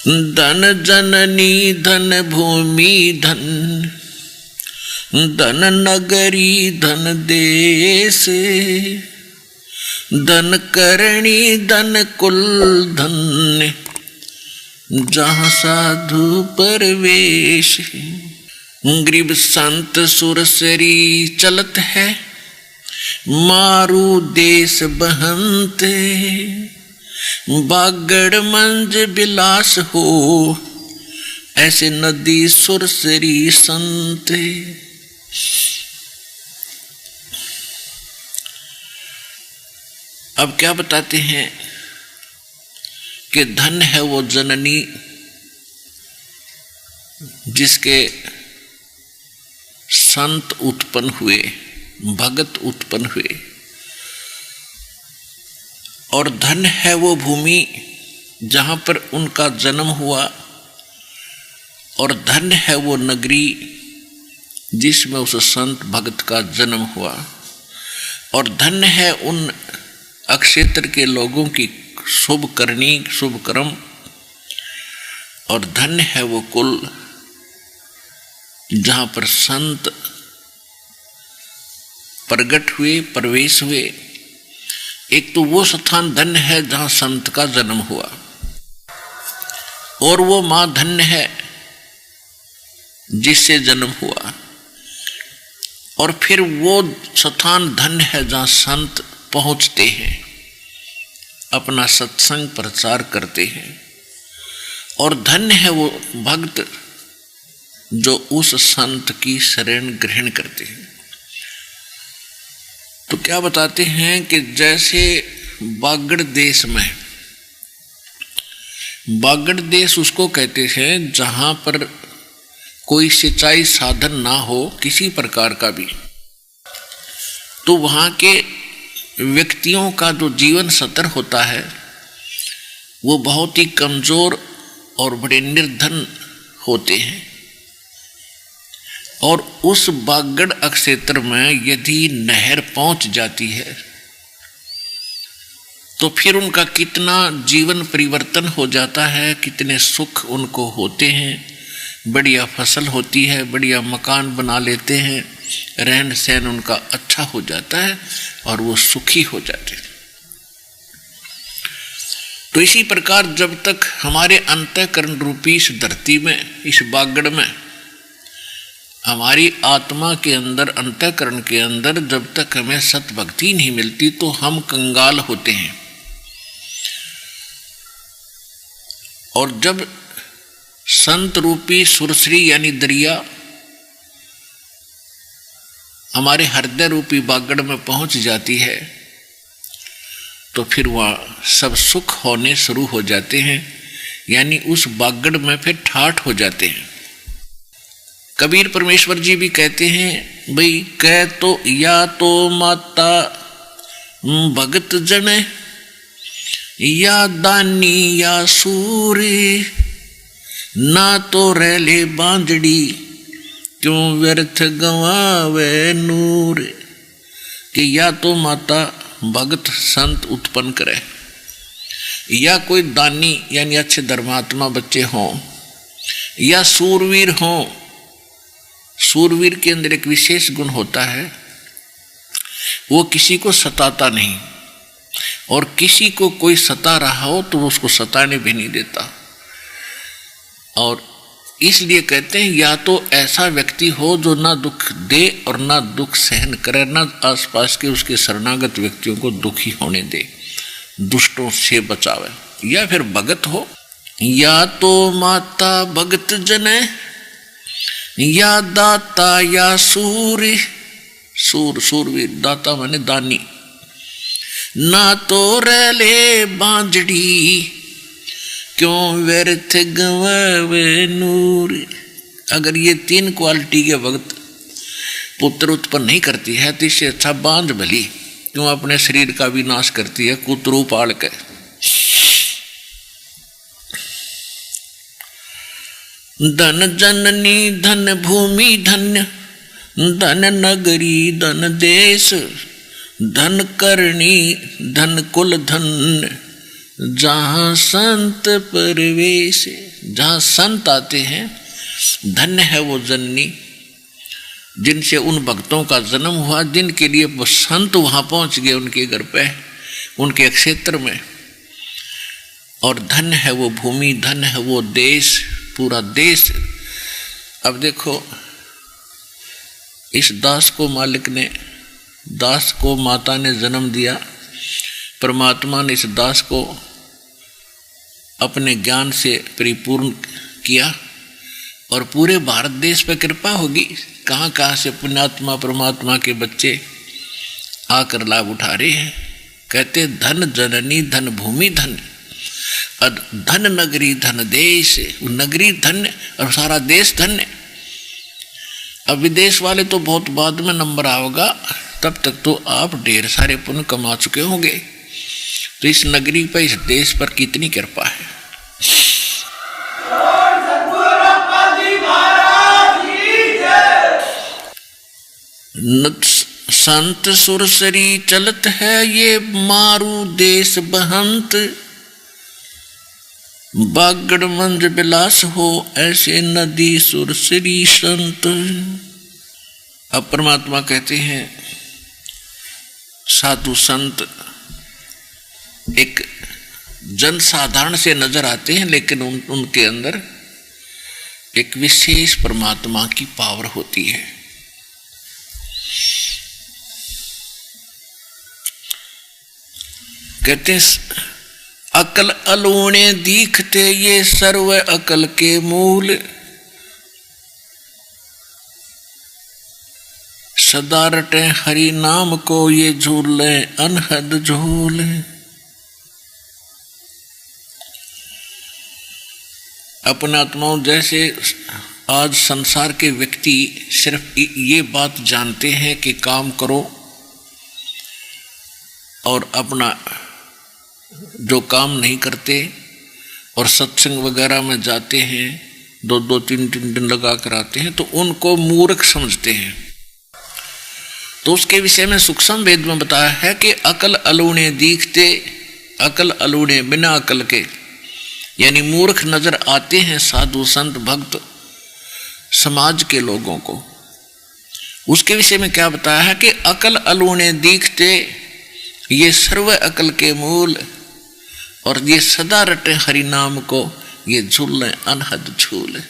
धन जननी धन भूमि धन, धन नगरी धन देश, धन करणी धन कुल धन, जहाँ साधु परवेश। गरीब संत सुरसरी चलत है, मारू देश बहंते, बागड़ मंज बिलास हो, ऐसे नदी सुरसरी संत। अब क्या बताते हैं कि धन है वो जननी जिसके संत उत्पन्न हुए, भगत उत्पन्न हुए, और धन है वो भूमि जहाँ पर उनका जन्म हुआ, और धन है वो नगरी जिसमें उस संत भगत का जन्म हुआ, और धन है उन अक्षेत्र के लोगों की शुभ करनी, शुभ कर्म, और धन है वो कुल जहाँ पर संत प्रगट हुए, प्रवेश हुए। एक तो वो स्थान धन्य है जहाँ संत का जन्म हुआ, और वो माँ धन्य है जिससे जन्म हुआ, और फिर वो स्थान धन्य है जहाँ संत पहुँचते हैं, अपना सत्संग प्रचार करते हैं, और धन्य है वो भक्त जो उस संत की शरण ग्रहण करते हैं। तो क्या बताते हैं कि जैसे बागड़ देश में, बागड़ देश उसको कहते हैं जहाँ पर कोई सिंचाई साधन ना हो किसी प्रकार का भी, तो वहाँ के व्यक्तियों का जो जीवन स्तर होता है वो बहुत ही कमजोर और बड़े निर्धन होते हैं, और उस बागड़ क्षेत्र में यदि नहर पहुंच जाती है तो फिर उनका कितना जीवन परिवर्तन हो जाता है, कितने सुख उनको होते हैं, बढ़िया फसल होती है, बढ़िया मकान बना लेते हैं, रहन सहन उनका अच्छा हो जाता है और वो सुखी हो जाते हैं। तो इसी प्रकार जब तक हमारे अंतःकरण रूपी इस धरती में, इस बागड़ में, हमारी आत्मा के अंदर, अंतःकरण के अंदर जब तक हमें सत भक्ति नहीं मिलती तो हम कंगाल होते हैं, और जब संत रूपी सुरसरी यानी दरिया हमारे हृदय रूपी बागड़ में पहुंच जाती है तो फिर वहाँ सब सुख होने शुरू हो जाते हैं, यानी उस बागड़ में फिर ठाठ हो जाते हैं। कबीर परमेश्वर जी भी कहते हैं, भाई कह तो या तो माता भगत जन, या दानी या सूरी, ना तो रहले बांजड़ी, क्यों व्यर्थ गंवावे नूर। कि या तो माता भगत संत उत्पन्न करे, या कोई दानी यानी अच्छे धर्मात्मा बच्चे हों, या सूरवीर हों। सूरवीर के अंदर एक विशेष गुण होता है, वो किसी को सताता नहीं, और किसी को कोई सता रहा हो तो वो उसको सताने भी नहीं देता। और इसलिए कहते हैं या तो ऐसा व्यक्ति हो जो ना दुख दे और ना दुख सहन करे, ना आसपास के उसके शरणागत व्यक्तियों को दुखी होने दे, दुष्टों से बचावे। या फिर भगत हो, या तो माता भगत जने, या दाता या सूरी, सूरवीर, दाता माने दानी, ना तो रहले बांजड़ी, क्यों व्यर्थ गंवावे नूर। अगर ये तीन क्वालिटी के भक्त पुत्र उत्पन्न नहीं करती है तो इससे अच्छा बांझ भली क्यों अपने शरीर का विनाश करती है कुतरू पाल के। धन जननी धन भूमि धन्य, धन नगरी धन देश, धन करणी धन कुल धन, जहाँ संत परवेश। जहाँ संत आते हैं, धन्य है वो जननी जिनसे उन भक्तों का जन्म हुआ, जिनके लिए वो संत वहाँ पहुँच गए उनके घर पे, उनके क्षेत्र में। और धन्य है वो भूमि, धन्य है वो देश, पूरा देश। अब देखो, इस दास को मालिक ने, दास को माता ने जन्म दिया, परमात्मा ने इस दास को अपने ज्ञान से परिपूर्ण किया और पूरे भारत देश पर कृपा होगी। कहाँ कहाँ से पुण्यात्मा परमात्मा के बच्चे आकर लाभ उठा रहे हैं। कहते धन जननी धन भूमि धन, धन नगरी धन देश, नगरी धन्य और सारा देश धन्य। अब विदेश वाले तो बहुत बाद में नंबर आओगा, तब तक तो आप ढेर सारे पुण्य कमा चुके होंगे। तो इस नगरी पर, इस देश पर कितनी कृपा है। संत सुरसरी चलत है ये मारू देश बहंत, बागड़ मंज बिलास हो ऐसे नदी सुरसरी संत। अब परमात्मा कहते हैं साधु संत एक जनसाधारण से नजर आते हैं, लेकिन उनके अंदर एक विशेष परमात्मा की पावर होती है। कहते हैं अकल अलूणे दीखते ये सर्व अकल के मूल, सदा रटे हरि नाम को ये झूले अनहद झूल। अपने आत्माओं, जैसे आज संसार के व्यक्ति सिर्फ ये बात जानते हैं कि काम करो और अपना जो काम नहीं करते, और सत्संग वगैरह में जाते हैं, दो दो तीन तीन दिन लगा कर आते हैं, तो उनको मूर्ख समझते हैं। तो उसके विषय में सूक्ष्म वेद में बताया है कि अकल अलूणे दीखते, अकल अलूणे बिना अकल के, यानी मूर्ख नजर आते हैं साधु संत भक्त समाज के लोगों को। उसके विषय में क्या बताया है कि अकल अलूणे दीखते ये सर्व अकल के मूल, और ये सदा रटे हरि नाम को ये झूले अनहद झूल।